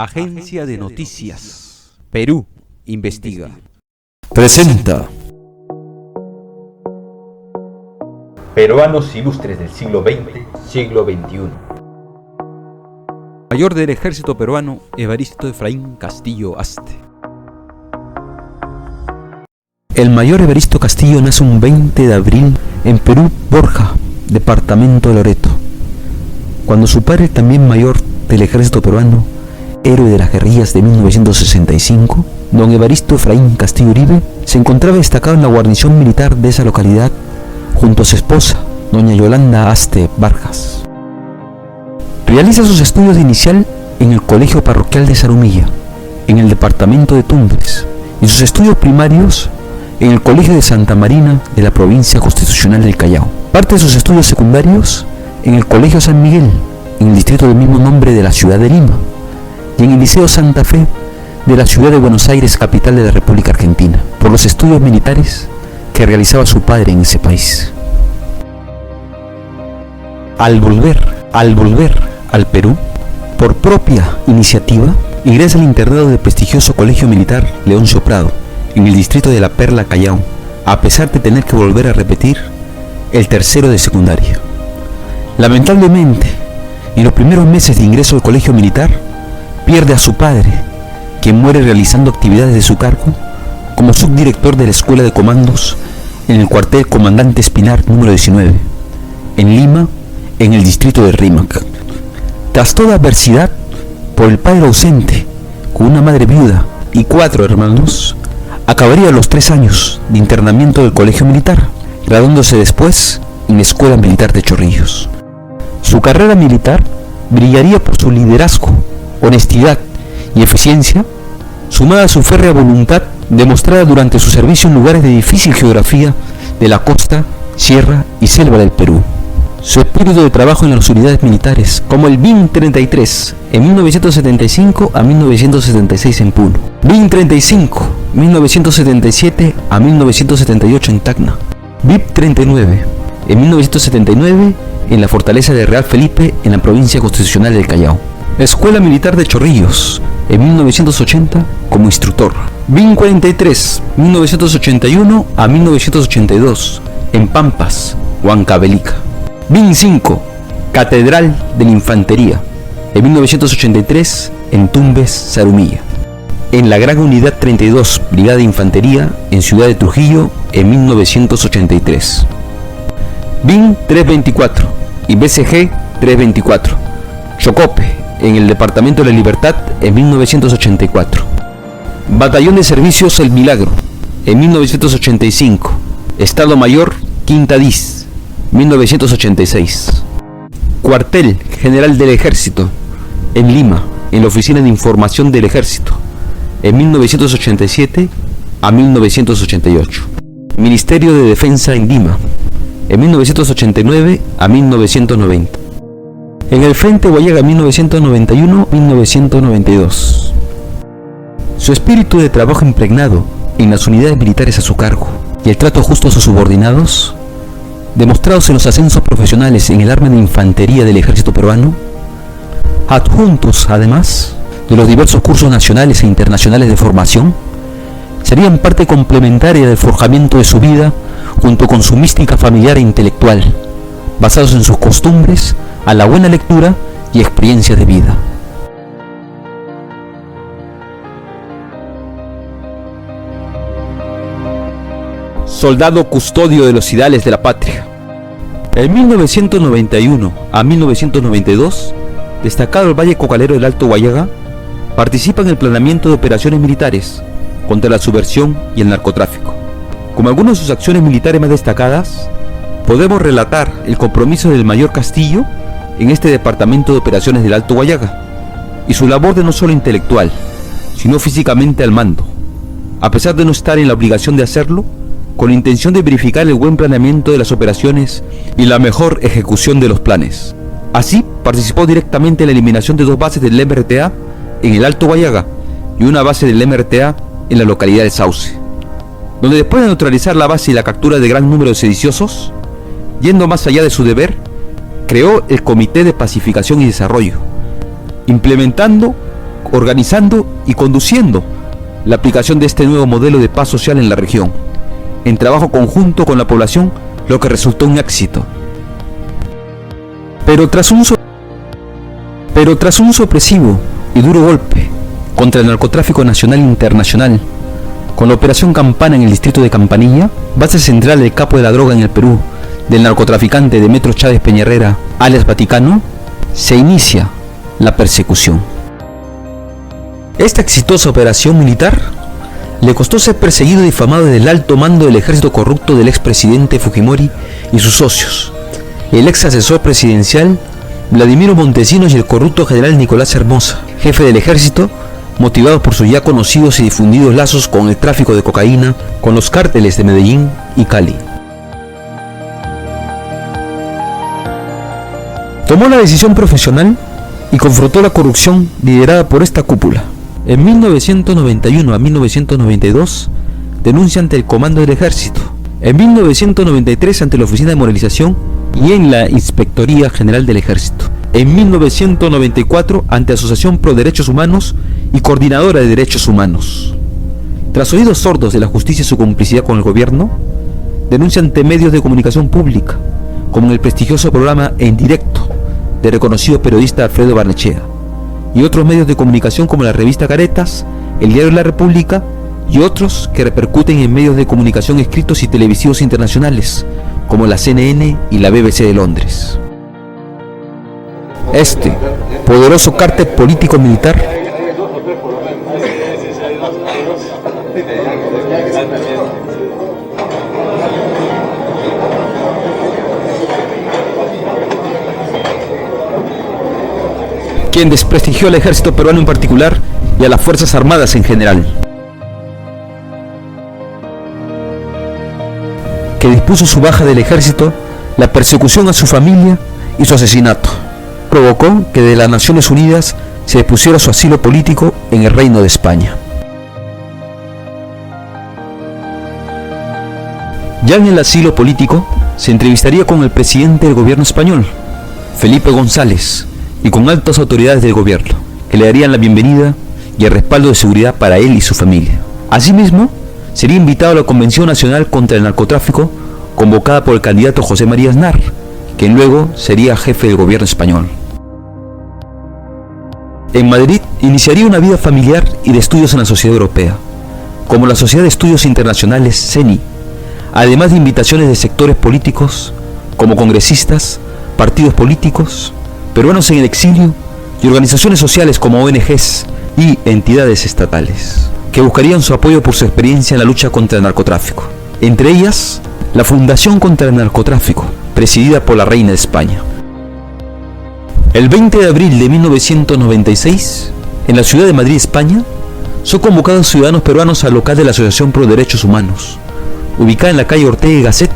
Agencia de Noticias Perú investiga. Presenta Peruanos ilustres del siglo XX, siglo XXI. Mayor del ejército peruano, Evaristo Efraín Castillo Aste. El mayor Evaristo Castillo nace un 20 de abril en Perú, Borja, departamento de Loreto. Cuando su padre, también mayor del ejército peruano, héroe de las guerrillas de 1965, don Evaristo Efraín Castillo Uribe, se encontraba destacado en la guarnición militar de esa localidad, junto a su esposa, doña Yolanda Aste Vargas. Realiza sus estudios de inicial en el Colegio Parroquial de Zarumilla, en el departamento de Tumbes, y sus estudios primarios en el Colegio de Santa Marina de la Provincia Constitucional del Callao. Parte de sus estudios secundarios en el Colegio San Miguel, en el distrito del mismo nombre de la ciudad de Lima, y en el Liceo Santa Fe de la ciudad de Buenos Aires, capital de la República Argentina, por los estudios militares que realizaba su padre en ese país. Al volver al Perú, por propia iniciativa, ingresa al internado del prestigioso Colegio Militar Leoncio Prado, en el distrito de La Perla, Callao, a pesar de tener que volver a repetir el tercero de secundaria. Lamentablemente, en los primeros meses de ingreso al colegio militar, pierde a su padre, quien muere realizando actividades de su cargo como subdirector de la Escuela de Comandos en el cuartel Comandante Espinar número 19, en Lima, en el distrito de Rímac. Tras toda adversidad, por el padre ausente, con una madre viuda y 4 hermanos, acabaría los 3 años de internamiento del colegio militar, graduándose después en la Escuela Militar de Chorrillos. Su carrera militar brillaría por su liderazgo, honestidad y eficiencia, sumada a su férrea voluntad demostrada durante su servicio en lugares de difícil geografía de la costa, sierra y selva del Perú. Su espíritu de trabajo en las unidades militares, como el BIN 33 en 1975 a 1976 en Puno, BIN 35 1977 a 1978 en Tacna, BIP 39 en 1979 en la fortaleza de Real Felipe en la provincia constitucional del Callao, Escuela Militar de Chorrillos en 1980 como instructor, BIN 43 1981 a 1982 en Pampas, Huancavelica, BIN 5 Catedral de la Infantería en 1983 en Tumbes, Zarumilla, en la Gran Unidad 32 Brigada de Infantería en Ciudad de Trujillo en 1983, BIN 324 y BCG 324 Chocope en el Departamento de la Libertad en 1984, Batallón de Servicios El Milagro en 1985, Estado Mayor Quinta DIS 1986, Cuartel General del Ejército en Lima, en la Oficina de Información del Ejército en 1987 a 1988, Ministerio de Defensa en Lima en 1989 a 1990, en el Frente Huallaga 1991-1992. Su espíritu de trabajo impregnado en las unidades militares a su cargo y el trato justo a sus subordinados, demostrados en los ascensos profesionales en el arma de infantería del ejército peruano, adjuntos además de los diversos cursos nacionales e internacionales de formación, serían parte complementaria del forjamiento de su vida junto con su mística familiar e intelectual, basados en sus costumbres, a la buena lectura y experiencias de vida. Soldado custodio de los ideales de la patria. En 1991 a 1992, destacado el Valle Cocalero del Alto Huallaga, participa en el planeamiento de operaciones militares contra la subversión y el narcotráfico. Como algunas de sus acciones militares más destacadas, podemos relatar el compromiso del mayor Castillo en este departamento de operaciones del Alto Huallaga y su labor de no solo intelectual, sino físicamente al mando, a pesar de no estar en la obligación de hacerlo, con la intención de verificar el buen planeamiento de las operaciones y la mejor ejecución de los planes. Así, participó directamente en la eliminación de 2 bases del MRTA en el Alto Huallaga y una base del MRTA en la localidad de Sauce, donde después de neutralizar la base y la captura de gran número de sediciosos, yendo más allá de su deber, creó el Comité de Pacificación y Desarrollo, implementando organizando y conduciendo la aplicación de este nuevo modelo de paz social en la región, en trabajo conjunto con la población, lo que resultó un éxito. Pero tras un sorpresivo y duro golpe contra el narcotráfico nacional e internacional, con la Operación Campana en el distrito de Campanilla, base central del capo de la droga en el Perú, del narcotraficante Demetrio Chávez Peñarrera, alias Vaticano, se inicia la persecución. Esta exitosa operación militar le costó ser perseguido y difamado desde el alto mando del ejército corrupto del expresidente Fujimori y sus socios, el ex asesor presidencial Vladimiro Montesinos y el corrupto general Nicolás Hermosa, jefe del ejército, motivados por sus ya conocidos y difundidos lazos con el tráfico de cocaína con los cárteles de Medellín y Cali. Tomó la decisión profesional y confrontó la corrupción liderada por esta cúpula. En 1991 a 1992 denuncia ante el Comando del Ejército, en 1993 ante la Oficina de Moralización y en la Inspectoría General del Ejército, en 1994 ante Asociación Pro Derechos Humanos y Coordinadora de Derechos Humanos. Tras oídos sordos de la justicia y su complicidad con el gobierno, denuncia ante medios de comunicación pública, como en el prestigioso programa En Directo del reconocido periodista Alfredo Barnechea, y otros medios de comunicación como la revista Caretas, el diario La República y otros que repercuten en medios de comunicación escritos y televisivos internacionales, como la CNN y la BBC de Londres. Este poderoso cártel político-militar quien desprestigió al ejército peruano en particular y a las Fuerzas Armadas en general, que dispuso su baja del ejército, la persecución a su familia y su asesinato, provocó que de las Naciones Unidas se dispusiera su asilo político en el Reino de España. Ya en el asilo político se entrevistaría con el presidente del gobierno español, Felipe González, y con altas autoridades del gobierno, que le darían la bienvenida y el respaldo de seguridad para él y su familia. Asimismo, sería invitado a la Convención Nacional contra el Narcotráfico, convocada por el candidato José María Aznar, quien luego sería jefe del gobierno español. En Madrid iniciaría una vida familiar y de estudios en la sociedad europea, como la Sociedad de Estudios Internacionales CENI, además de invitaciones de sectores políticos, como congresistas, partidos políticos, peruanos en el exilio y organizaciones sociales como ONGs y entidades estatales, que buscarían su apoyo por su experiencia en la lucha contra el narcotráfico. Entre ellas, la Fundación contra el Narcotráfico, presidida por la Reina de España. El 20 de abril de 1996, en la ciudad de Madrid, España, son convocados ciudadanos peruanos al local de la Asociación Pro Derechos Humanos, ubicada en la calle Ortega y Gasset,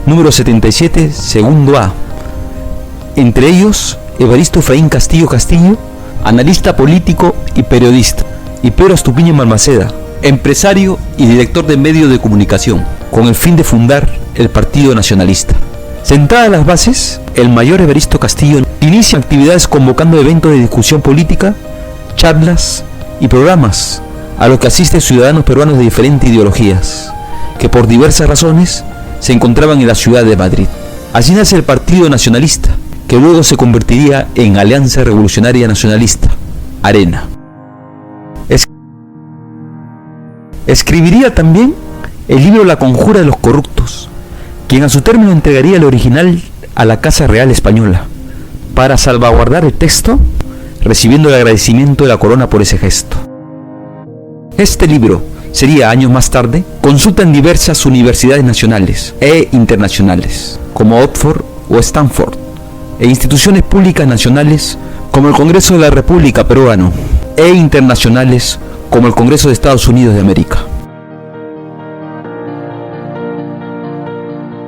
número 77, segundo A. Entre ellos, Evaristo Efraín Castillo Castillo, analista político y periodista, y Pedro Estupiñán Balmaceda, empresario y director de medios de comunicación, con el fin de fundar el Partido Nacionalista. Sentadas las bases, el mayor Evaristo Castillo inicia actividades convocando eventos de discusión política, charlas y programas a los que asisten ciudadanos peruanos de diferentes ideologías, que por diversas razones se encontraban en la ciudad de Madrid. Así nace el Partido Nacionalista, que luego se convertiría en Alianza Revolucionaria Nacionalista, ARENA. Escribiría también el libro La Conjura de los Corruptos, quien a su término entregaría el original a la Casa Real Española, para salvaguardar el texto, recibiendo el agradecimiento de la corona por ese gesto. Este libro sería, años más tarde, consulta en diversas universidades nacionales e internacionales, como Oxford o Stanford, e instituciones públicas nacionales como el Congreso de la República Peruano, e internacionales como el Congreso de Estados Unidos de América.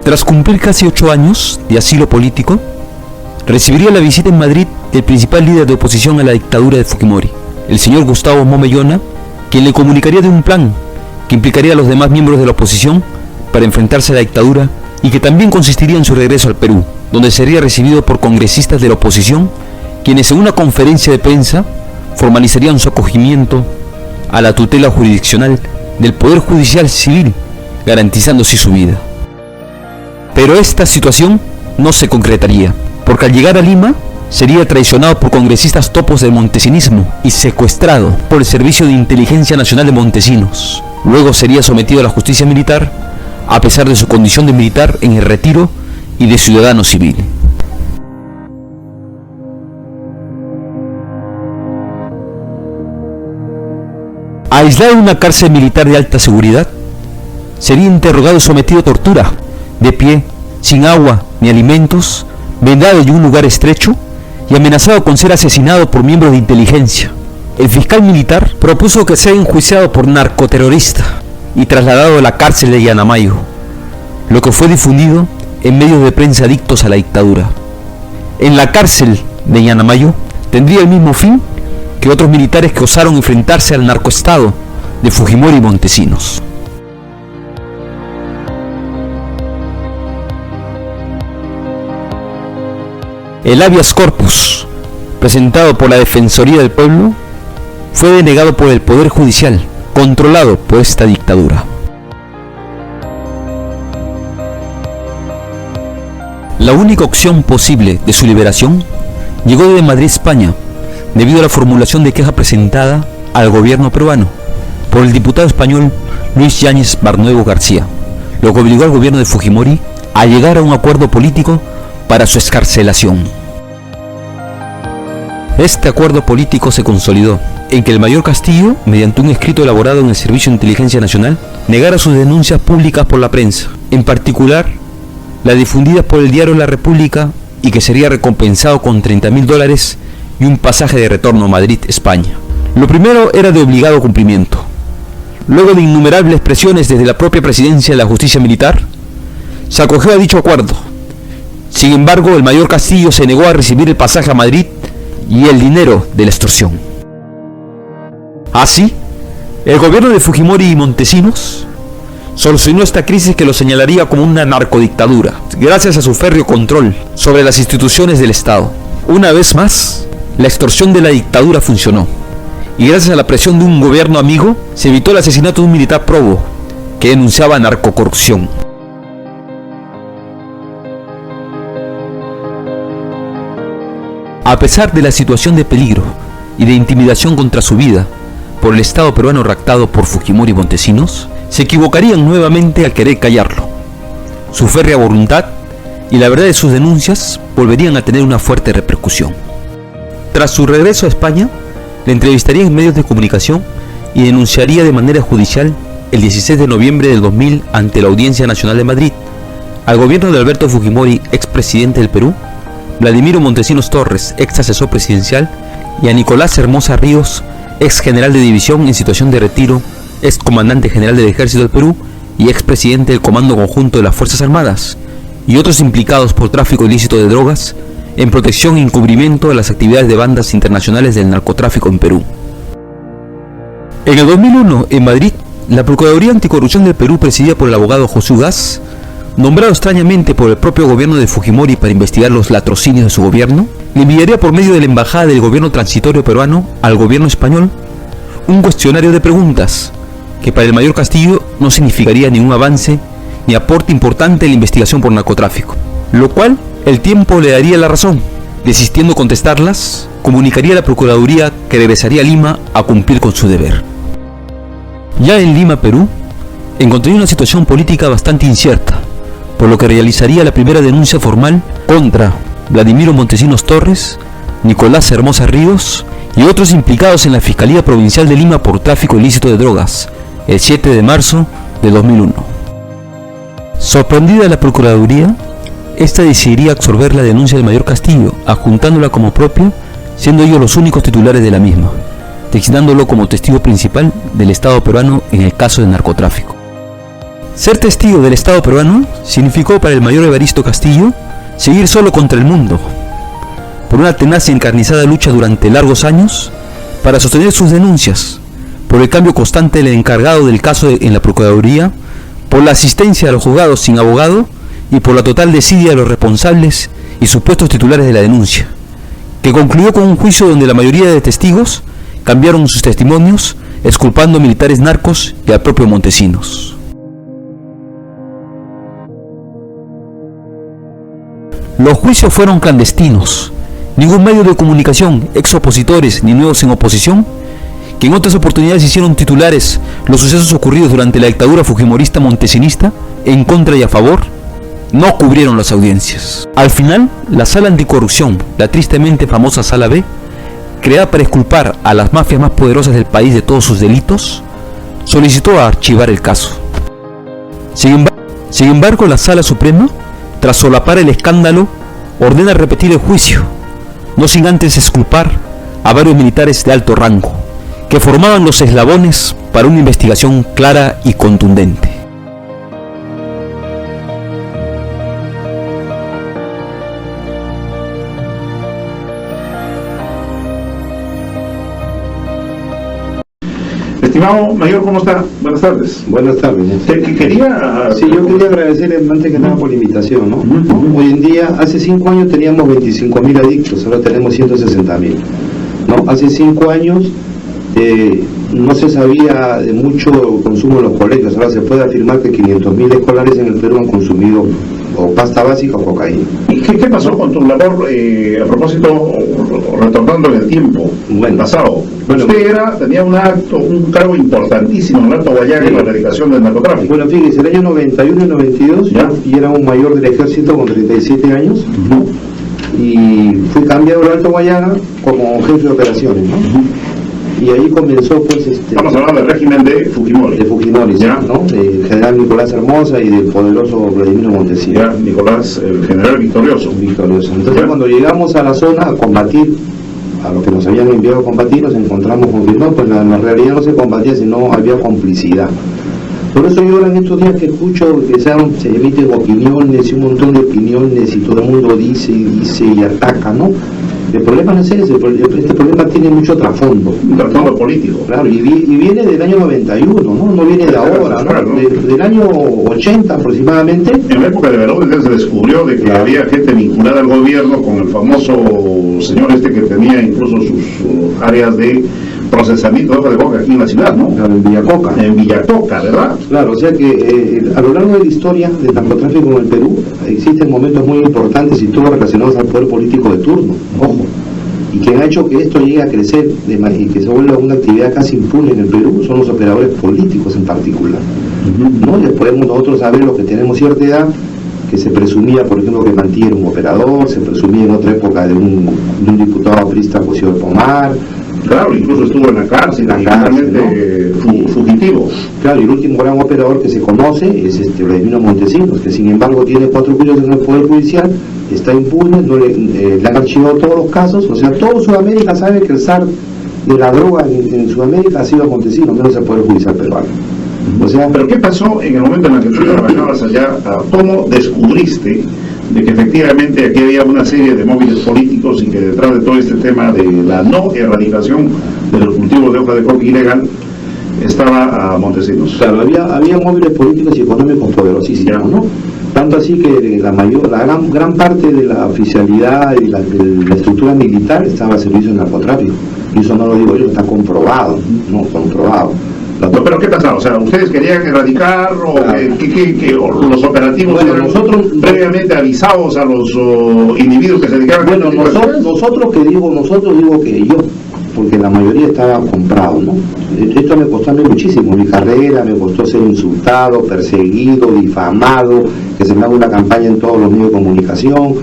Tras cumplir casi 8 años de asilo político, recibiría la visita en Madrid del principal líder de oposición a la dictadura de Fujimori, el señor Gustavo Momellona, quien le comunicaría de un plan que implicaría a los demás miembros de la oposición para enfrentarse a la dictadura y que también consistiría en su regreso al Perú, donde sería recibido por congresistas de la oposición, quienes en una conferencia de prensa formalizarían su acogimiento a la tutela jurisdiccional del Poder Judicial Civil, garantizando así su vida. Pero esta situación no se concretaría, porque al llegar a Lima sería traicionado por congresistas topos del montesinismo y secuestrado por el Servicio de Inteligencia Nacional de Montesinos. Luego sería sometido a la justicia militar, a pesar de su condición de militar en el retiro y de ciudadano civil. Aislado en una cárcel militar de alta seguridad, sería interrogado y sometido a tortura, de pie, sin agua ni alimentos, vendado en un lugar estrecho y amenazado con ser asesinado por miembros de inteligencia. El fiscal militar propuso que sea enjuiciado por narcoterrorista y trasladado a la cárcel de Llanamayo, lo que fue difundido en medios de prensa adictos a la dictadura. En la cárcel de Llanamayo tendría el mismo fin que otros militares que osaron enfrentarse al narcoestado de Fujimori y Montesinos. El habeas corpus, presentado por la Defensoría del Pueblo, fue denegado por el Poder Judicial, controlado por esta dictadura. La única opción posible de su liberación llegó desde Madrid, España, debido a la formulación de queja presentada al gobierno peruano por el diputado español Luis Yáñez Barnuevo García, lo que obligó al gobierno de Fujimori a llegar a un acuerdo político para su excarcelación. Este acuerdo político se consolidó en que el mayor Castillo, mediante un escrito elaborado en el Servicio de Inteligencia Nacional, negara sus denuncias públicas por la prensa, en particular las difundidas por el diario La República, y que sería recompensado con $30.000 y un pasaje de retorno a Madrid, España. Lo primero era de obligado cumplimiento. Luego de innumerables presiones desde la propia presidencia de la justicia militar, se acogió a dicho acuerdo. Sin embargo, el mayor Castillo se negó a recibir el pasaje a Madrid y el dinero de la extorsión. Así, el gobierno de Fujimori y Montesinos solucionó esta crisis que lo señalaría como una narcodictadura, gracias a su férreo control sobre las instituciones del Estado. Una vez más, la extorsión de la dictadura funcionó, y gracias a la presión de un gobierno amigo, se evitó el asesinato de un militar prófugo que denunciaba narcocorrupción. A pesar de la situación de peligro y de intimidación contra su vida por el Estado peruano raptado por Fujimori y Montesinos, se equivocarían nuevamente al querer callarlo. Su férrea voluntad y la verdad de sus denuncias volverían a tener una fuerte repercusión. Tras su regreso a España, le entrevistaría en medios de comunicación y denunciaría de manera judicial el 16 de noviembre del 2000 ante la Audiencia Nacional de Madrid al gobierno de Alberto Fujimori, expresidente del Perú, Vladimiro Montesinos Torres, ex asesor presidencial, y a Nicolás Hermosa Ríos, ex general de división en situación de retiro, ex comandante general del Ejército del Perú y ex presidente del Comando Conjunto de las Fuerzas Armadas, y otros implicados por tráfico ilícito de drogas, en protección e encubrimiento de las actividades de bandas internacionales del narcotráfico en Perú. En el 2001, en Madrid, la Procuraduría Anticorrupción del Perú, presidida por el abogado José Ugaz, nombrado extrañamente por el propio gobierno de Fujimori para investigar los latrocinios de su gobierno, le enviaría por medio de la Embajada del Gobierno Transitorio Peruano al gobierno español un cuestionario de preguntas que para el mayor Castillo no significaría ningún avance ni aporte importante en la investigación por narcotráfico, lo cual el tiempo le daría la razón. Desistiendo de contestarlas, comunicaría a la Procuraduría que regresaría a Lima a cumplir con su deber. Ya en Lima, Perú, encontraría una situación política bastante incierta, por lo que realizaría la primera denuncia formal contra Vladimiro Montesinos Torres, Nicolás Hermosa Ríos y otros implicados en la Fiscalía Provincial de Lima por tráfico ilícito de drogas, el 7 de marzo de 2001. Sorprendida la Procuraduría, esta decidiría absorber la denuncia del mayor Castillo, adjuntándola como propia, siendo ellos los únicos titulares de la misma, designándolo como testigo principal del Estado peruano en el caso de narcotráfico. Ser testigo del Estado peruano significó para el mayor Evaristo Castillo seguir solo contra el mundo, por una tenaz y encarnizada lucha durante largos años para sostener sus denuncias, por el cambio constante del encargado del caso en la Procuraduría, por la asistencia a los juzgados sin abogado y por la total desidia de los responsables y supuestos titulares de la denuncia, que concluyó con un juicio donde la mayoría de testigos cambiaron sus testimonios, exculpando a militares narcos y al propio Montesinos. Los juicios fueron clandestinos. Ningún medio de comunicación, ex opositores ni nuevos en oposición, que en otras oportunidades hicieron titulares los sucesos ocurridos durante la dictadura fujimorista montesinista, en contra y a favor, no cubrieron las audiencias. Al final, la Sala Anticorrupción, la tristemente famosa Sala B, creada para exculpar a las mafias más poderosas del país de todos sus delitos, solicitó archivar el caso. Sin embargo, la Sala Suprema, tras solapar el escándalo, ordena repetir el juicio, no sin antes exculpar a varios militares de alto rango, que formaban los eslabones para una investigación clara y contundente. Estimado mayor, ¿cómo está? Buenas tardes. Buenas tardes. Yo quería agradecerle antes que nada por la invitación, ¿no? Hoy en día, hace 5 años teníamos 25.000 adictos, ahora tenemos 160.000, ¿no? Hace 5 años no se sabía de mucho consumo en los colegios, ahora se puede afirmar que 500.000 escolares en el Perú han consumido o pasta básica o cocaína. ¿Y qué pasó con tu labor, a propósito, retornando en el tiempo pasado? Usted tenía un cargo importantísimo en el Alto Guayaga en la erradicación del narcotráfico. Bueno, fíjese, el año 91 y 92 yo era un mayor del ejército con 37 años, ¿no? Y fui cambiado al Alto Guayaga como jefe de operaciones, ¿no? Y ahí comenzó, pues, estamos hablando del régimen de Fujimori. De Fujimori, ¿no? Del general Nicolás Hermosa y del poderoso Vladimiro Montesinos. Nicolás, el general victorioso. Entonces, cuando llegamos a la zona a combatir, a lo que nos habían enviado a combatir, nos encontramos con que no, pues en la realidad no se combatía, sino había complicidad. Por eso yo ahora en estos días que escucho que se emiten opiniones y un montón de opiniones y todo el mundo dice y ataca, ¿no? El problema no es ese, este problema tiene mucho trasfondo. Un trasfondo político. Claro, y viene del año 91, ¿no? No viene de ahora, ¿no? Del año 80 aproximadamente. En la época de Verón se descubrió de que había gente vinculada al gobierno con el famoso señor que tenía incluso sus áreas de procesamiento de hoja de coca aquí en la ciudad, ¿no? Claro, en Villacoca. En Villacoca, ¿verdad? Claro, o sea que a lo largo de la historia del narcotráfico en el Perú existen momentos muy importantes y todos relacionados al poder político de turno, ojo, y quien ha hecho que esto llegue a crecer y que se vuelva una actividad casi impune en el Perú son los operadores políticos en particular, ¿no? Ya podemos nosotros saber, los que tenemos cierta edad, que se presumía, por ejemplo, que Mantilla era un operador, se presumía en otra época de un diputado aprista, José de Pomar. Claro, incluso estuvo en la cárcel, ¿no? Fugitivo. Claro, y el último gran operador que se conoce es Vladimiro Montesinos, que sin embargo tiene 4 juicios en el Poder Judicial, está impune, le han archivado todos los casos, o sea, todo Sudamérica sabe que el zar de la droga en Sudamérica ha sido Montesinos, menos el Poder Judicial peruano. O sea, pero ¿qué pasó en el momento en el que tú trabajabas allá? ¿Cómo descubriste de que efectivamente aquí había una serie de móviles políticos y que detrás de todo este tema de la no erradicación de los cultivos de hoja de coca ilegal estaba a Montesinos? Claro, había móviles políticos y económicos poderosísimos, ¿no? Tanto así que la gran parte de la oficialidad y de la estructura militar estaba a servicio del narcotráfico. Y eso no lo digo yo, está comprobado, ¿no? Comprobado. ¿Pero qué pasaba? O sea, ¿ustedes querían erradicar o o los operativos eran nosotros previamente avisados a los individuos que se dedicaban? Bueno, nosotros digo que yo, porque la mayoría estaba comprado, ¿no? Esto me costó a mí muchísimo, mi carrera, me costó ser insultado, perseguido, difamado, que se me haga una campaña en todos los medios de comunicación,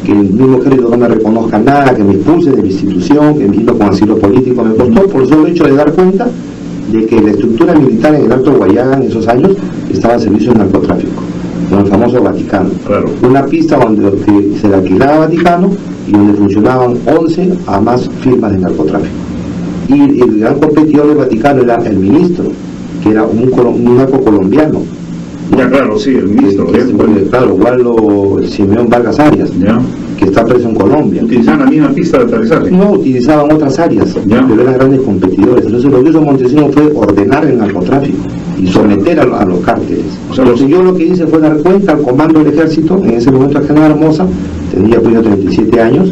que el mismo ejército no me reconozca nada, que me expulse de mi institución, que me vino con asilo político, me costó por el solo hecho de dar cuenta de que la estructura militar en el Alto Guayaga en esos años estaba al servicio del narcotráfico, con el famoso Vaticano. Claro. Una pista donde se le alquilaba Vaticano y donde funcionaban 11 a más firmas de narcotráfico. Y el gran competidor del Vaticano era el ministro, que era un narco colombiano. Ya, claro, sí, el ministro. Claro, Waldo Simeón Vargas Arias, ya, que está preso en Colombia. ¿Utilizaban la misma pista de aterrizaje? No, utilizaban otras áreas, ya, pero eran grandes competidores. Entonces lo que hizo Montesinos fue ordenar el narcotráfico y someter a los cárteles. O sea, yo lo que hice fue dar cuenta al comando del ejército, en ese momento el general Hermosa, tenía pues 37 años,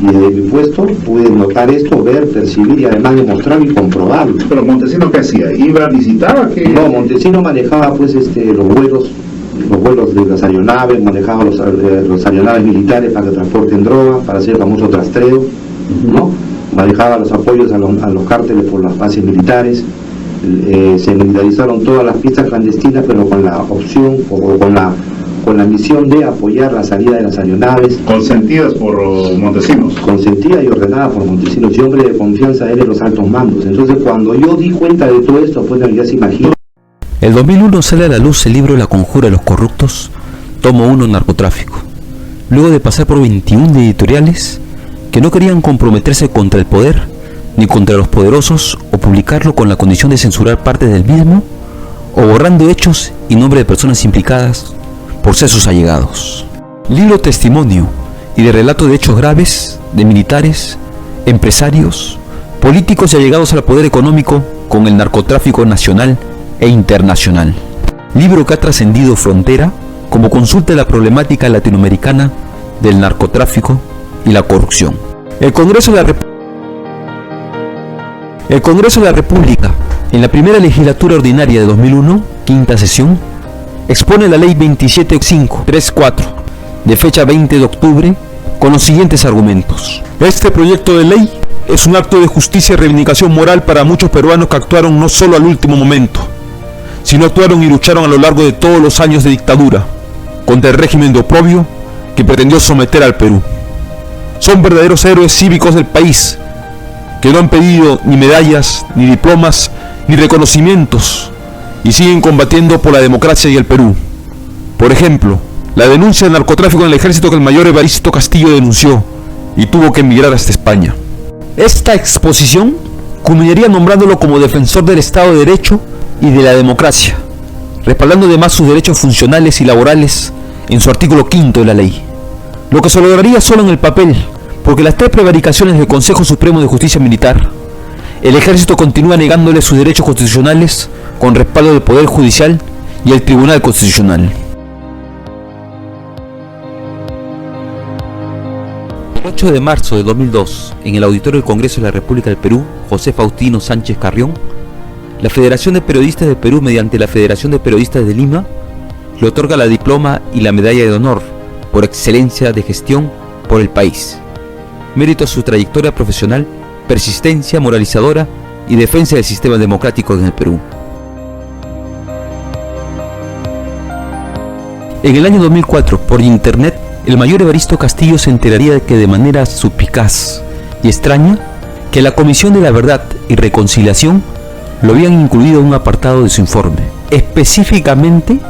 Y desde mi puesto pude notar esto, ver, percibir y además demostrarlo y comprobarlo. Pero Montesinos, ¿qué hacía? ¿Iba, visitaba? ¿Qué? No, Montesinos manejaba pues los vuelos de las aeronaves, manejaba los aeronaves militares para que transporten drogas, para hacer el famoso trastreo, ¿no? Manejaba los apoyos a los cárteles por las bases militares. Se militarizaron todas las pistas clandestinas, pero con la opción o con la misión de apoyar la salida de las aeronaves. Consentidas por Montesinos. Consentida y ordenada por Montesinos, y hombre de confianza de él en los altos mandos. Entonces, cuando yo di cuenta de todo esto, pues ya se imagina. El 2001 sale a la luz el libro La conjura de los corruptos, tomo 1, narcotráfico. Luego de pasar por 21 editoriales que no querían comprometerse contra el poder ni contra los poderosos, o publicarlo con la condición de censurar partes del mismo, o borrando hechos y nombre de personas implicadas por ser sus allegados. Libro testimonio y de relato de hechos graves de militares, empresarios, políticos y allegados al poder económico con el narcotráfico nacional e internacional. Libro que ha trascendido frontera como consulta de la problemática latinoamericana del narcotráfico y la corrupción. El Congreso de la República, en la primera legislatura ordinaria de 2001, quinta sesión, expone la Ley 27.534, de fecha 20 de octubre, con los siguientes argumentos. Este proyecto de ley es un acto de justicia y reivindicación moral para muchos peruanos que actuaron no solo al último momento, sino actuaron y lucharon a lo largo de todos los años de dictadura contra el régimen de oprobio que pretendió someter al Perú. Son verdaderos héroes cívicos del país, que no han pedido ni medallas, ni diplomas, ni reconocimientos, y siguen combatiendo por la democracia y el Perú. Por ejemplo, la denuncia del narcotráfico en el ejército que el mayor Evaristo Castillo denunció y tuvo que emigrar hasta España. Esta exposición culminaría nombrándolo como defensor del Estado de Derecho y de la democracia, respaldando además sus derechos funcionales y laborales en su artículo 5 de la ley. Lo que se lograría solo en el papel, porque las 3 prevaricaciones del Consejo Supremo de Justicia Militar, el ejército continúa negándole sus derechos constitucionales con respaldo del Poder Judicial y el Tribunal Constitucional. El 8 de marzo de 2002, en el auditorio del Congreso de la República del Perú, José Faustino Sánchez Carrión, la Federación de Periodistas del Perú, mediante la Federación de Periodistas de Lima, le otorga la diploma y la medalla de honor por excelencia de gestión por el país, mérito a su trayectoria profesional, persistencia moralizadora y defensa del sistema democrático en el Perú. En el año 2004, por internet, el mayor Evaristo Castillo se enteraría de que de manera suspicaz y extraña, que la Comisión de la Verdad y Reconciliación lo habían incluido en un apartado de su informe, específicamente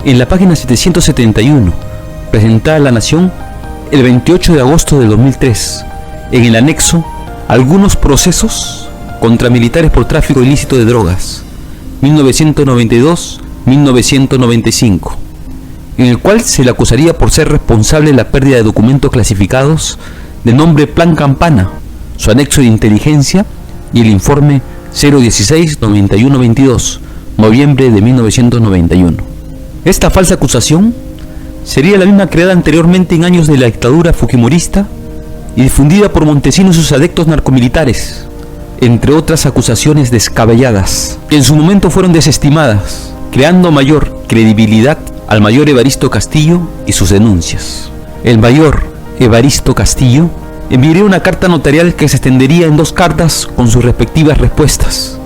en la página 771, presentada a la Nación el 28 de agosto de 2003, en el anexo Algunos procesos contra militares por tráfico ilícito de drogas, 1992-1995, en el cual se le acusaría por ser responsable de la pérdida de documentos clasificados de nombre Plan Campana, su anexo de inteligencia y el informe 016-9122, noviembre de 1991. Esta falsa acusación sería la misma creada anteriormente en años de la dictadura fujimorista y difundida por Montesinos y sus adeptos narcomilitares, entre otras acusaciones descabelladas, que en su momento fueron desestimadas, creando mayor credibilidad al mayor Evaristo Castillo y sus denuncias. El mayor Evaristo Castillo enviaría una carta notarial que se extendería en 2 cartas con sus respectivas respuestas,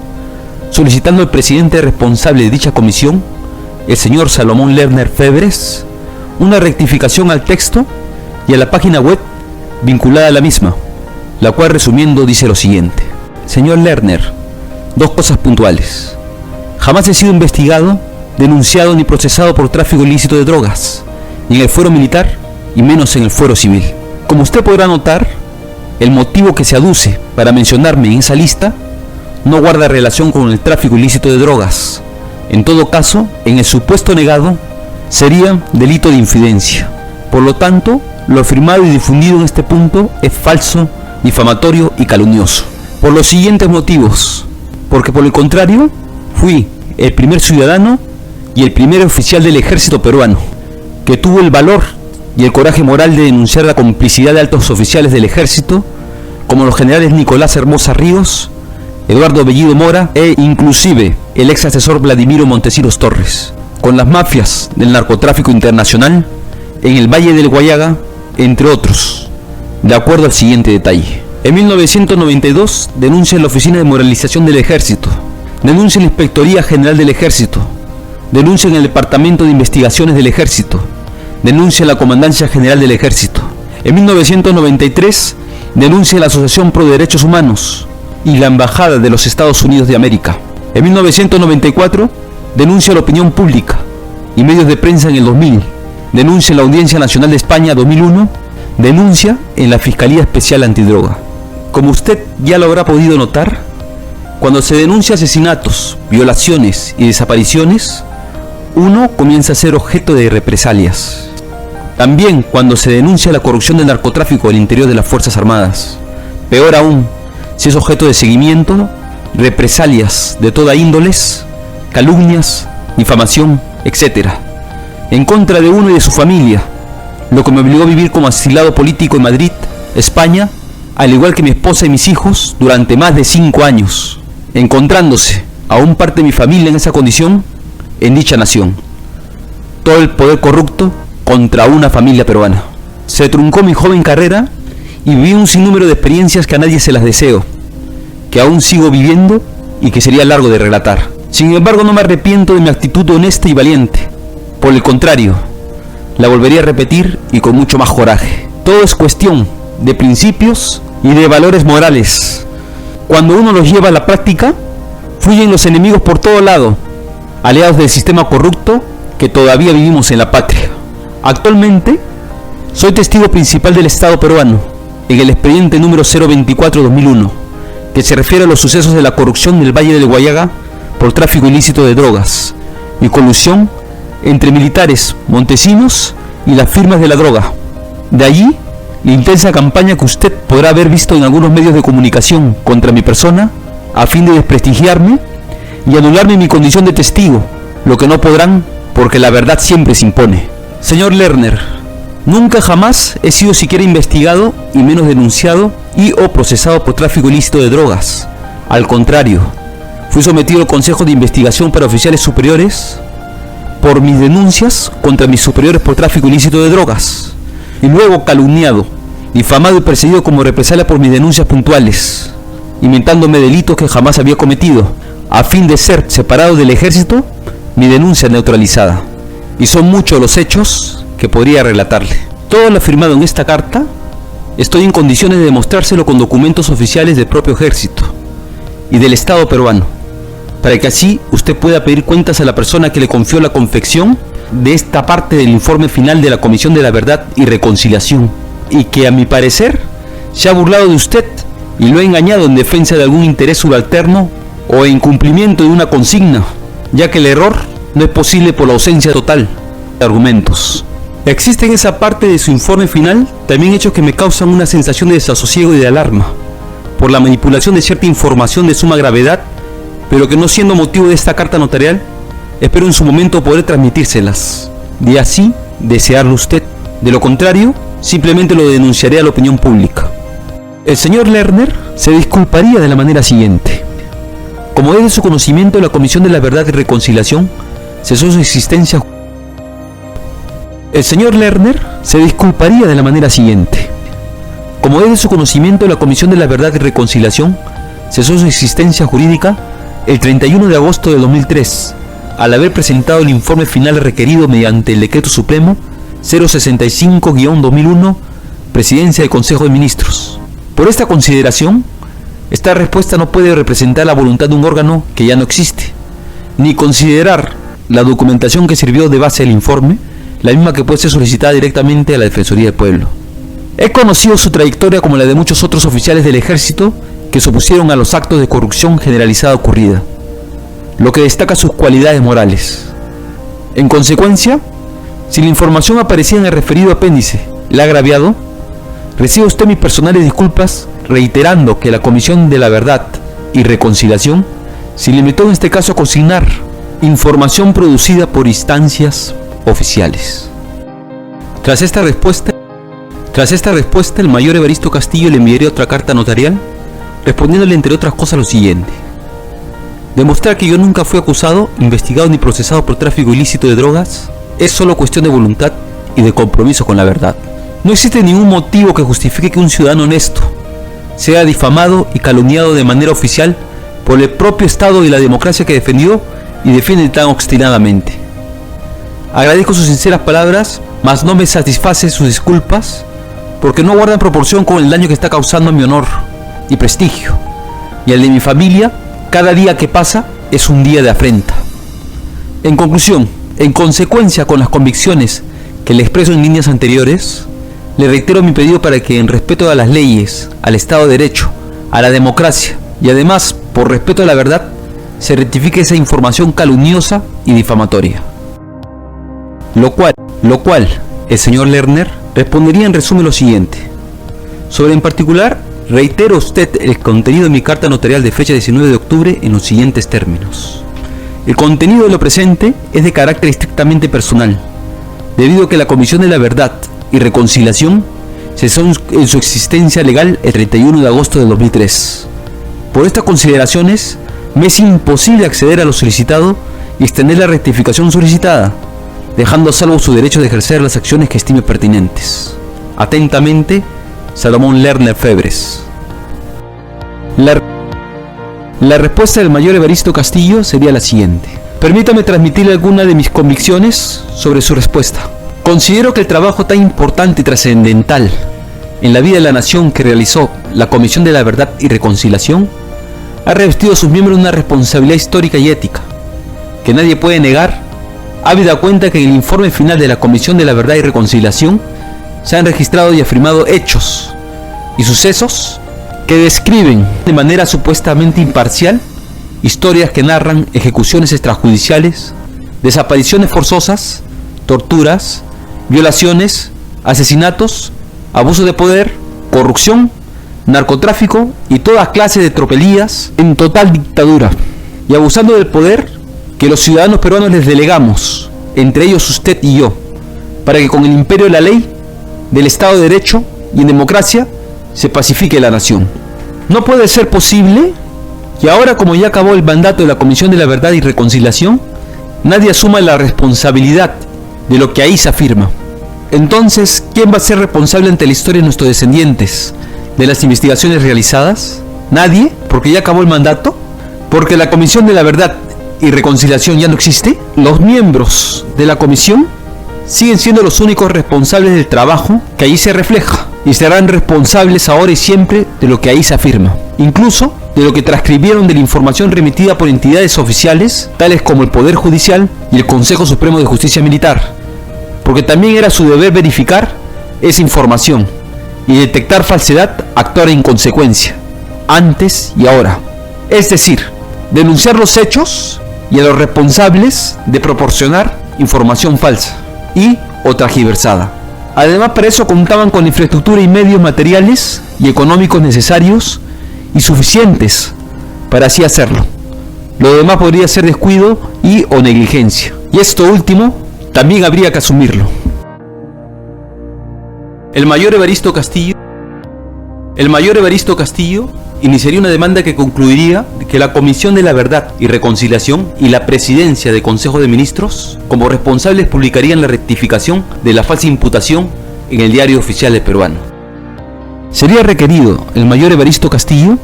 solicitando al presidente responsable de dicha comisión, el señor Salomón Lerner Febres, una rectificación al texto y a la página web vinculada a la misma, la cual resumiendo dice lo siguiente: señor Lerner, 2 cosas puntuales. Jamás he sido investigado, denunciado ni procesado por tráfico ilícito de drogas, ni en el fuero militar y menos en el fuero civil. Como usted podrá notar, el motivo que se aduce para mencionarme en esa lista no guarda relación con el tráfico ilícito de drogas. En todo caso, en el supuesto negado, sería delito de infidencia. Por lo tanto, lo afirmado y difundido en este punto es falso, difamatorio y calumnioso. Por los siguientes motivos: porque por el contrario, fui el primer ciudadano y el primer oficial del ejército peruano que tuvo el valor y el coraje moral de denunciar la complicidad de altos oficiales del ejército, como los generales Nicolás Hermosa Ríos, Eduardo Bellido Mora e inclusive el ex asesor Vladimiro Montesinos Torres, con las mafias del narcotráfico internacional en el Valle del Guayaga, entre otros, de acuerdo al siguiente detalle. En 1992 denuncia la Oficina de Moralización del Ejército, denuncia la Inspectoría General del Ejército, denuncia en el Departamento de Investigaciones del Ejército, denuncia la Comandancia General del Ejército. En 1993 denuncia la Asociación Pro Derechos Humanos y la Embajada de los Estados Unidos de América. En 1994 denuncia la opinión pública y medios de prensa en el 2000, denuncia en la Audiencia Nacional de España 2001, denuncia en la Fiscalía Especial Antidroga. Como usted ya lo habrá podido notar, cuando se denuncia asesinatos, violaciones y desapariciones, uno comienza a ser objeto de represalias. También cuando se denuncia la corrupción del narcotráfico al interior de las Fuerzas Armadas. Peor aún, si es objeto de seguimiento, represalias de toda índoles, calumnias, difamación, etc. en contra de uno y de su familia, lo que me obligó a vivir como asilado político en Madrid, España, al igual que mi esposa y mis hijos, durante más de 5 años, encontrándose aún parte de mi familia en esa condición en dicha nación. Todo el poder corrupto contra una familia peruana. Se truncó mi joven carrera y viví un sinnúmero de experiencias que a nadie se las deseo, que aún sigo viviendo y que sería largo de relatar. Sin embargo, no me arrepiento de mi actitud honesta y valiente. Por el contrario, la volvería a repetir y con mucho más coraje. Todo es cuestión de principios y de valores morales. Cuando uno los lleva a la práctica, fluyen los enemigos por todo lado, aliados del sistema corrupto que todavía vivimos en la patria. Actualmente, soy testigo principal del Estado peruano en el expediente número 024-2001, que se refiere a los sucesos de la corrupción del Valle del Guayaga por tráfico ilícito de drogas y colusión entre militares montesinos y las firmas de la droga. De allí, la intensa campaña que usted podrá haber visto en algunos medios de comunicación contra mi persona, a fin de desprestigiarme y anularme mi condición de testigo, lo que no podrán porque la verdad siempre se impone. Señor Lerner, nunca jamás he sido siquiera investigado y menos denunciado y o procesado por tráfico ilícito de drogas. Al contrario, fui sometido al Consejo de Investigación para Oficiales Superiores por mis denuncias contra mis superiores por tráfico ilícito de drogas, y luego calumniado, difamado y perseguido como represalia por mis denuncias puntuales, inventándome delitos que jamás había cometido, a fin de ser separado del ejército, mi denuncia neutralizada. Y son muchos los hechos que podría relatarle. Todo lo afirmado en esta carta, estoy en condiciones de demostrárselo con documentos oficiales del propio ejército y del Estado peruano, para que así usted pueda pedir cuentas a la persona que le confió la confección de esta parte del informe final de la Comisión de la Verdad y Reconciliación, y que a mi parecer se ha burlado de usted y lo ha engañado en defensa de algún interés subalterno o en cumplimiento de una consigna, ya que el error no es posible por la ausencia total de argumentos. Existe en esa parte de su informe final también hechos que me causan una sensación de desasosiego y de alarma, por la manipulación de cierta información de suma gravedad, pero que no siendo motivo de esta carta notarial, espero en su momento poder transmitírselas, de así desearlo usted. De lo contrario, simplemente lo denunciaré a la opinión pública. El señor Lerner se disculparía de la manera siguiente. Como es de su conocimiento, la Comisión de la Verdad y Reconciliación cesó su existencia. El señor Lerner se disculparía de la manera siguiente. Como es de su conocimiento, la Comisión de la Verdad y Reconciliación cesó su existencia jurídica el 31 de agosto de 2003, al haber presentado el informe final requerido mediante el Decreto Supremo 065-2001, Presidencia del Consejo de Ministros. Por esta consideración, esta respuesta no puede representar la voluntad de un órgano que ya no existe, ni considerar la documentación que sirvió de base al informe, la misma que puede ser solicitada directamente a la Defensoría del Pueblo. He conocido su trayectoria como la de muchos otros oficiales del ejército que se opusieron a los actos de corrupción generalizada ocurrida, lo que destaca sus cualidades morales. En consecuencia, si la información aparecía en el referido apéndice la ha agraviado, recibe usted mis personales disculpas, reiterando que la Comisión de la Verdad y Reconciliación se limitó en este caso a consignar información producida por instancias oficiales. Tras esta respuesta, el mayor Evaristo Castillo le enviaría otra carta notarial, respondiéndole entre otras cosas lo siguiente: demostrar que yo nunca fui acusado, investigado ni procesado por tráfico ilícito de drogas es solo cuestión de voluntad y de compromiso con la verdad. No existe ningún motivo que justifique que un ciudadano honesto sea difamado y calumniado de manera oficial por el propio Estado y la democracia que defendió y defiende tan obstinadamente. Agradezco sus sinceras palabras, mas no me satisface sus disculpas, porque no guardan proporción con el daño que está causando a mi honor y prestigio, y al de mi familia. Cada día que pasa es un día de afrenta. En conclusión, en consecuencia con las convicciones que le expreso en líneas anteriores, le reitero mi pedido para que, en respeto a las leyes, al Estado de Derecho, a la democracia y además por respeto a la verdad, se rectifique esa información calumniosa y difamatoria. Lo cual, el señor Lerner respondería en resumen lo siguiente. Sobre en particular, reitero a usted el contenido de mi carta notarial de fecha 19 de octubre en los siguientes términos. El contenido de lo presente es de carácter estrictamente personal, debido a que la Comisión de la Verdad y Reconciliación cesó en su existencia legal el 31 de agosto de 2003. Por estas consideraciones, me es imposible acceder a lo solicitado y extender la rectificación solicitada, dejando a salvo su derecho de ejercer las acciones que estime pertinentes. Atentamente, Salomón Lerner Febres. La respuesta del mayor Evaristo Castillo sería la siguiente. Permítame transmitirle alguna de mis convicciones sobre su respuesta. Considero que el trabajo tan importante y trascendental en la vida de la nación que realizó la Comisión de la Verdad y Reconciliación ha revestido a sus miembros una responsabilidad histórica y ética que nadie puede negar, habida cuenta que en el informe final de la Comisión de la Verdad y Reconciliación se han registrado y afirmado hechos y sucesos que describen de manera supuestamente imparcial historias que narran ejecuciones extrajudiciales, desapariciones forzosas, torturas, violaciones, asesinatos, abuso de poder, corrupción, narcotráfico y toda clase de tropelías en total dictadura, y abusando del poder que los ciudadanos peruanos les delegamos, entre ellos usted y yo, para que con el imperio de la ley, del Estado de Derecho y en democracia se pacifique la nación. No puede ser posible que ahora, como ya acabó el mandato de la Comisión de la Verdad y Reconciliación, nadie asuma la responsabilidad de lo que ahí se afirma. Entonces, ¿quién va a ser responsable ante la historia de nuestros descendientes de las investigaciones realizadas? ¿Nadie? ¿Porque ya acabó el mandato? ¿Porque la Comisión de la Verdad y Reconciliación ya no existe? Los miembros de la comisión siguen siendo los únicos responsables del trabajo que ahí se refleja, y serán responsables ahora y siempre de lo que ahí se afirma, incluso de lo que transcribieron de la información remitida por entidades oficiales tales como el Poder Judicial y el Consejo Supremo de Justicia Militar, porque también era su deber verificar esa información y detectar falsedad, actuar en consecuencia, antes y ahora, es decir, denunciar los hechos y a los responsables de proporcionar información falsa y o tergiversada. Además, para eso contaban con infraestructura y medios materiales y económicos necesarios y suficientes para así hacerlo. Lo demás podría ser descuido y o negligencia, y esto último también habría que asumirlo. El mayor Evaristo Castillo iniciaría una demanda que concluiría que la Comisión de la Verdad y Reconciliación y la Presidencia del Consejo de Ministros, como responsables, publicarían la rectificación de la falsa imputación en el Diario Oficial del Peruano. Sería requerido el mayor Evaristo Castillo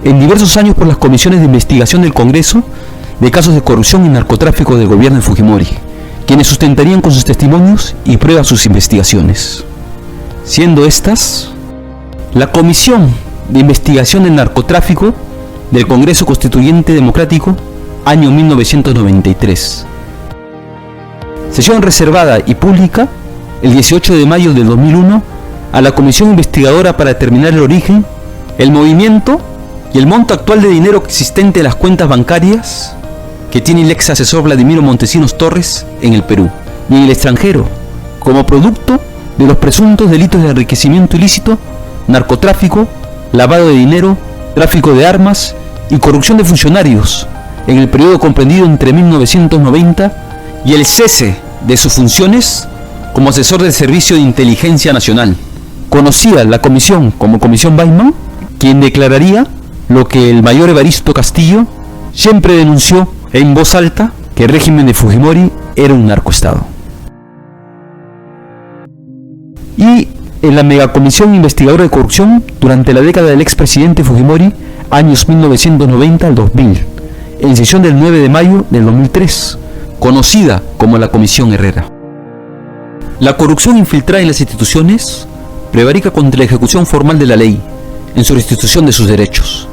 en diversos años por las comisiones de investigación del Congreso de casos de corrupción y narcotráfico del gobierno de Fujimori, quienes sustentarían con sus testimonios y pruebas sus investigaciones, siendo estas la Comisión de Investigación del Narcotráfico del Congreso Constituyente Democrático, año 1993. Sesión reservada y pública el 18 de mayo del 2001 a la Comisión Investigadora para determinar el origen, el movimiento y el monto actual de dinero existente en las cuentas bancarias que tiene el ex asesor Vladimiro Montesinos Torres en el Perú y en el extranjero, como producto de los presuntos delitos de enriquecimiento ilícito, narcotráfico, lavado de dinero, tráfico de armas y corrupción de funcionarios en el periodo comprendido entre 1990 y el cese de sus funciones como asesor del Servicio de Inteligencia Nacional. Conocida la comisión como Comisión Weizmann, quien declararía lo que el mayor Evaristo Castillo siempre denunció en voz alta, que el régimen de Fujimori era un narcoestado. Y en la megacomisión investigadora de corrupción durante la década del expresidente Fujimori, años 1990 al 2000, en sesión del 9 de mayo del 2003, conocida como la Comisión Herrera. La corrupción infiltrada en las instituciones prevarica contra la ejecución formal de la ley, en su restitución de sus derechos,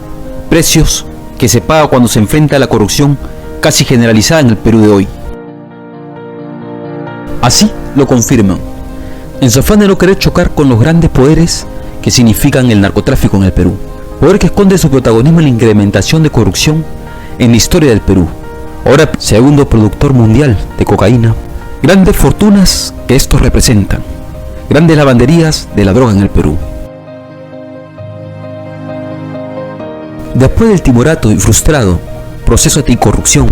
precios que se paga cuando se enfrenta a la corrupción casi generalizada en el Perú de hoy. Así lo confirman, en su afán de no querer chocar con los grandes poderes que significan el narcotráfico en el Perú, poder que esconde su protagonismo en la incrementación de corrupción en la historia del Perú, ahora segundo productor mundial de cocaína, grandes fortunas que estos representan, grandes lavanderías de la droga en el Perú. Después del timorato y frustrado proceso anticorrupción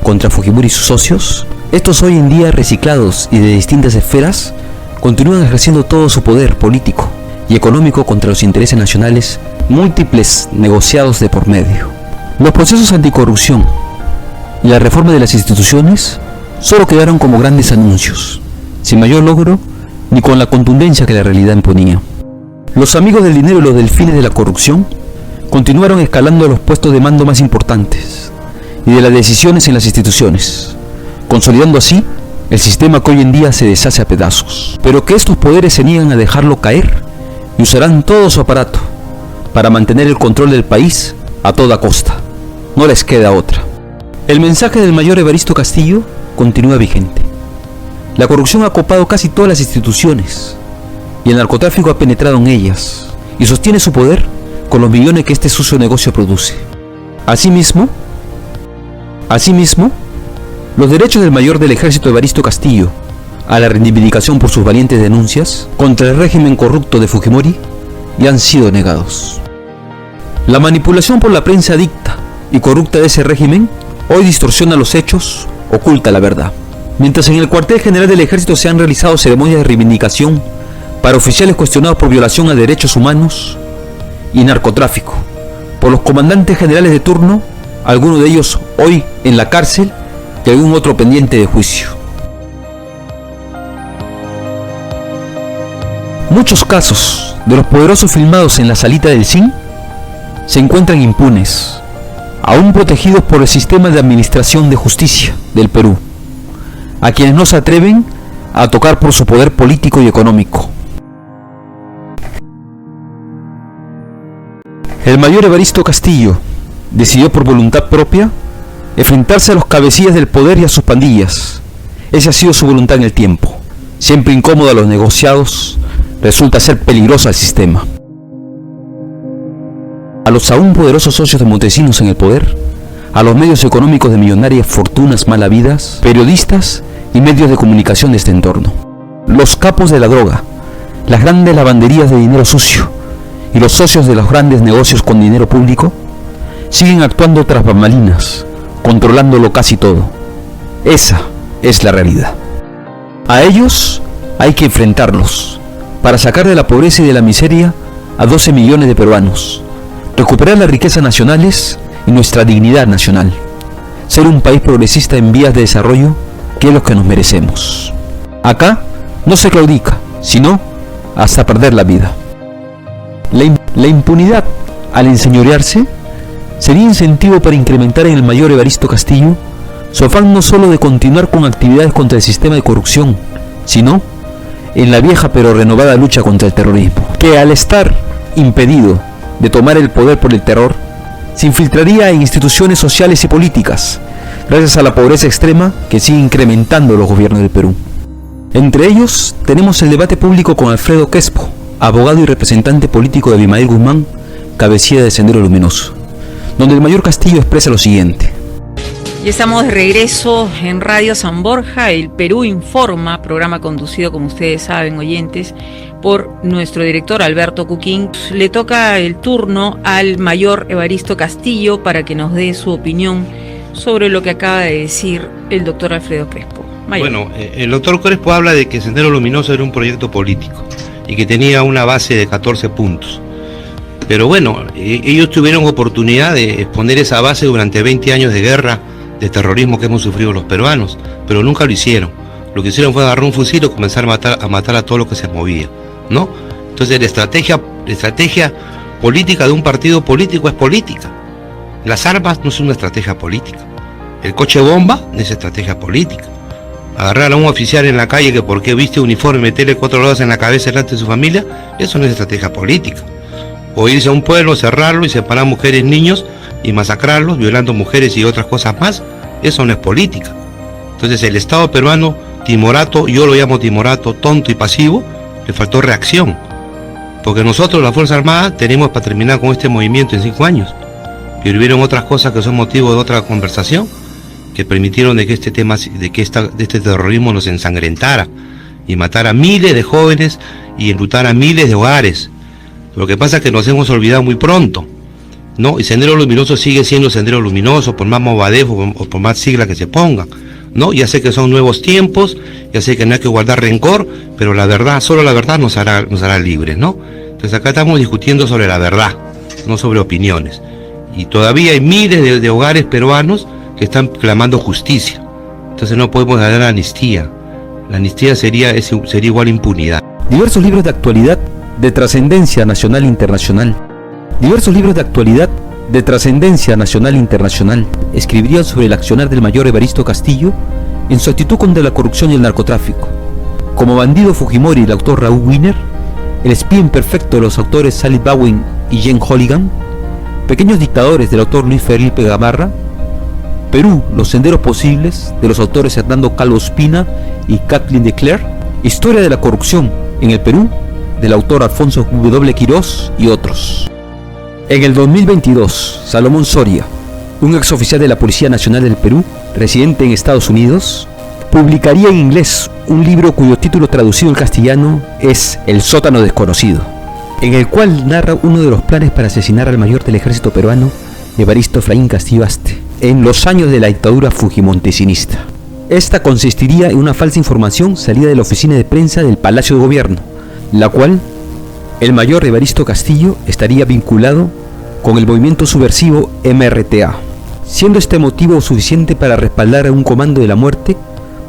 contra Fujimori y sus socios, estos hoy en día reciclados y de distintas esferas continúan ejerciendo todo su poder político y económico contra los intereses nacionales, múltiples negociados de por medio. Los procesos anticorrupción y la reforma de las instituciones solo quedaron como grandes anuncios, sin mayor logro ni con la contundencia que la realidad imponía. Los amigos del dinero y los delfines de la corrupción continuaron escalando a los puestos de mando más importantes y de las decisiones en las instituciones, consolidando así el sistema que hoy en día se deshace a pedazos, pero que estos poderes se niegan a dejarlo caer y usarán todo su aparato para mantener el control del país a toda costa. No les queda otra. El mensaje del mayor Evaristo Castillo continúa vigente. La corrupción ha copado casi todas las instituciones y el narcotráfico ha penetrado en ellas y sostiene su poder con los millones que este sucio negocio produce. Asimismo, los derechos del mayor del ejército Evaristo Castillo a la reivindicación por sus valientes denuncias contra el régimen corrupto de Fujimori le han sido negados. La manipulación por la prensa adicta y corrupta de ese régimen hoy distorsiona los hechos, oculta la verdad. Mientras en el cuartel general del ejército se han realizado ceremonias de reivindicación para oficiales cuestionados por violación a derechos humanos y narcotráfico por los comandantes generales de turno, algunos de ellos hoy en la cárcel y algún otro pendiente de juicio. Muchos casos de los poderosos filmados en la salita del CIN se encuentran impunes, aún protegidos por el sistema de administración de justicia del Perú, a quienes no se atreven a tocar por su poder político y económico. El mayor Evaristo Castillo decidió por voluntad propia enfrentarse a los cabecillas del poder y a sus pandillas. Esa ha sido su voluntad en el tiempo. Siempre incómoda a los negociados, resulta ser peligrosa al sistema. A los aún poderosos socios de Montesinos en el poder, a los medios económicos de millonarias fortunas mal habidas, periodistas y medios de comunicación de este entorno, los capos de la droga, las grandes lavanderías de dinero sucio y los socios de los grandes negocios con dinero público siguen actuando tras bambalinas, controlándolo casi todo. Esa es la realidad. A ellos hay que enfrentarlos para sacar de la pobreza y de la miseria a 12 millones de peruanos, recuperar las riquezas nacionales y nuestra dignidad nacional, ser un país progresista en vías de desarrollo, que es lo que nos merecemos. Acá no se claudica, sino hasta perder la vida. La impunidad, al enseñorearse, sería incentivo para incrementar en el mayor Evaristo Castillo su afán no solo de continuar con actividades contra el sistema de corrupción, sino en la vieja pero renovada lucha contra el terrorismo, que al estar impedido de tomar el poder por el terror, se infiltraría en instituciones sociales y políticas, gracias a la pobreza extrema que sigue incrementando los gobiernos del Perú. Entre ellos tenemos el debate público con Alfredo Quispo, abogado y representante político de Abimael Guzmán, cabecilla de Sendero Luminoso, donde el mayor Castillo expresa lo siguiente. Y estamos de regreso en Radio San Borja, el Perú Informa, programa conducido, como ustedes saben, oyentes, por nuestro director Alberto Cuquín. Le toca el turno al mayor Evaristo Castillo para que nos dé su opinión sobre lo que acaba de decir el doctor Alfredo Quispo. Vaya. Bueno, el doctor Crespo habla de que Sendero Luminoso era un proyecto político y que tenía una base de 14 puntos. Pero bueno, ellos tuvieron oportunidad de exponer esa base durante 20 años de guerra, de terrorismo que hemos sufrido los peruanos, pero nunca lo hicieron. Lo que hicieron fue agarrar un fusil y comenzar a matar a todo lo que se movía, ¿no? Entonces la estrategia política de un partido político es política. Las armas no son una estrategia política. El coche bomba no es estrategia política. Agarrar a un oficial en la calle que porque viste uniforme, meterle 4 rodas en la cabeza delante de su familia, eso no es estrategia política. O irse a un pueblo, cerrarlo y separar mujeres, niños y masacrarlos, violando mujeres y otras cosas más, eso no es política. Entonces el Estado peruano, timorato, yo lo llamo timorato, tonto y pasivo, le faltó reacción. Porque nosotros, la Fuerza Armada, tenemos para terminar con este movimiento en 5 años. Pero hubieron otras cosas que son motivo de otra conversación, que permitieron de que este tema, de este terrorismo nos ensangrentara y matara a miles de jóvenes y enlutara a miles de hogares. Lo que pasa es que nos hemos olvidado muy pronto, ¿no? Y Sendero Luminoso sigue siendo Sendero Luminoso, por más movadefo o por más siglas que se pongan, ¿no? Ya sé que son nuevos tiempos, ya sé que no hay que guardar rencor, pero la verdad, solo la verdad nos hará libres, ¿no? Entonces acá estamos discutiendo sobre la verdad, no sobre opiniones. Y todavía hay miles de hogares peruanos que están clamando justicia. Entonces no podemos dar amnistía. La amnistía sería igual a impunidad. Diversos libros de actualidad de trascendencia nacional e internacional. Diversos libros de actualidad de trascendencia nacional e internacional escribirían sobre el accionar del mayor Evaristo Castillo en su actitud contra la corrupción y el narcotráfico. Como Bandido Fujimori y el autor Raúl Wiener, El espía imperfecto de los autores Sally Bowen y Jane Holligan, Pequeños dictadores del autor Luis Felipe Gamarra, Perú, los senderos posibles de los autores Hernando Calvo Espina y Kathleen de Clerc, Historia de la corrupción en el Perú del autor Alfonso W. Quirós y otros. En el 2022, Salomón Soria, un exoficial de la Policía Nacional del Perú, residente en Estados Unidos, publicaría en inglés un libro cuyo título traducido al castellano es El sótano desconocido, en el cual narra uno de los planes para asesinar al mayor del ejército peruano, Evaristo Efraín Castillo Aste, en los años de la dictadura fujimontesinista. Esta consistiría en una falsa información salida de la oficina de prensa del Palacio de Gobierno, la cual el mayor Evaristo Castillo estaría vinculado con el movimiento subversivo MRTA, siendo este motivo suficiente para respaldar a un comando de la muerte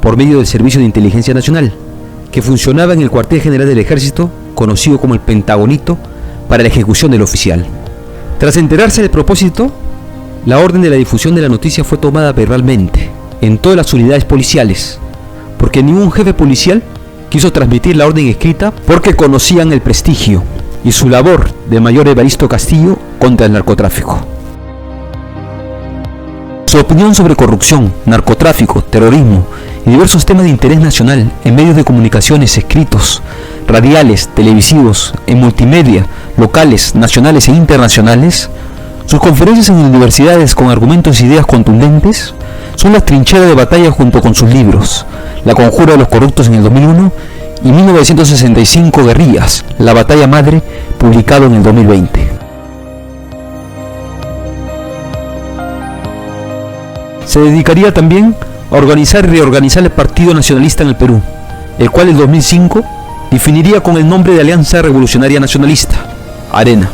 por medio del Servicio de Inteligencia Nacional, que funcionaba en el cuartel general del ejército, conocido como el Pentagonito, para la ejecución del oficial. Tras enterarse del propósito, la orden de la difusión de la noticia fue tomada verbalmente en todas las unidades policiales, porque ningún jefe policial quiso transmitir la orden escrita porque conocían el prestigio y su labor de mayor Evaristo Castillo contra el narcotráfico. Su opinión sobre corrupción, narcotráfico, terrorismo y diversos temas de interés nacional en medios de comunicaciones escritos, radiales, televisivos, en multimedia, locales, nacionales e internacionales, sus conferencias en universidades con argumentos e ideas contundentes, son las trincheras de batalla junto con sus libros, La conjura de los corruptos en el 2001 y 1965 Guerrillas, la batalla madre, publicado en el 2020. Se dedicaría también a organizar y reorganizar el Partido Nacionalista en el Perú, el cual en 2005 definiría con el nombre de Alianza Revolucionaria Nacionalista, ARENA,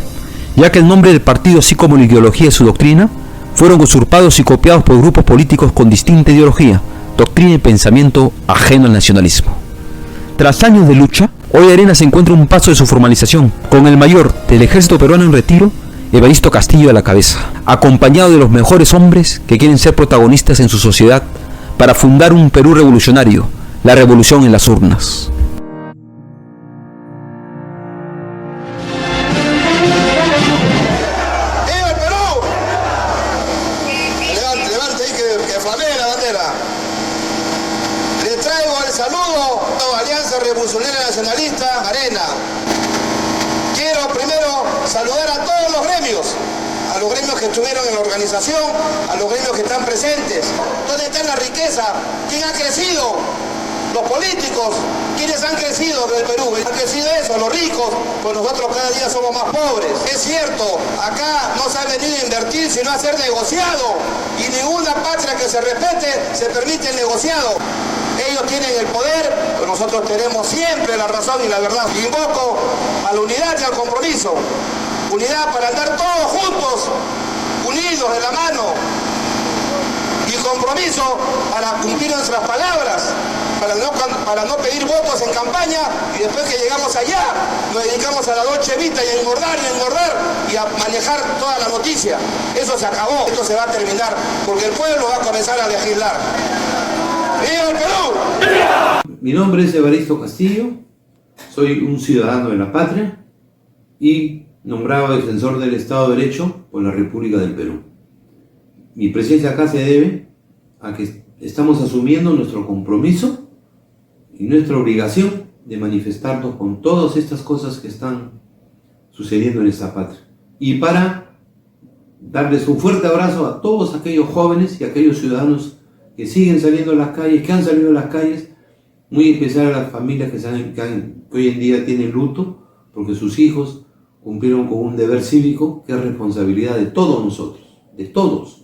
ya que el nombre del partido así como la ideología y su doctrina fueron usurpados y copiados por grupos políticos con distinta ideología, doctrina y pensamiento ajeno al nacionalismo. Tras años de lucha, hoy ARENA se encuentra a un paso de su formalización, con el mayor del ejército peruano en retiro, Evaristo Castillo a la cabeza, acompañado de los mejores hombres que quieren ser protagonistas en su sociedad para fundar un Perú revolucionario, la revolución en las urnas. Revolucionaria Nacionalista, ARENA. Quiero primero saludar a todos los gremios, a los gremios que estuvieron en la organización, a los gremios que están presentes. ¿Dónde está la riqueza? ¿Quién ha crecido? Los políticos. ¿Quiénes han crecido del Perú? ¿Han crecido eso? Los ricos. Pues nosotros cada día somos más pobres. Es cierto, acá no se ha venido a invertir sino a ser negociado. Y ninguna patria que se respete se permite el negociado. Ellos tienen el poder, pero nosotros tenemos siempre la razón y la verdad. Invoco a la unidad y al compromiso. Unidad para andar todos juntos, unidos de la mano. Y compromiso para cumplir nuestras palabras, para no pedir votos en campaña y después que llegamos allá nos dedicamos a la Dolce Vita y a engordar y a manejar toda la noticia. Eso se acabó, esto se va a terminar porque el pueblo va a comenzar a legislar. ¡Viva el Perú! Mi nombre es Evaristo Castillo, soy un ciudadano de la patria y nombrado defensor del Estado de Derecho por la República del Perú. Mi presencia acá se debe a que estamos asumiendo nuestro compromiso y nuestra obligación de manifestarnos con todas estas cosas que están sucediendo en esta patria. Y para darles un fuerte abrazo a todos aquellos jóvenes y aquellos ciudadanos que siguen saliendo a las calles, que han salido a las calles, muy especial a las familias que hoy en día tienen luto porque sus hijos cumplieron con un deber cívico que es responsabilidad de todos nosotros, de todos.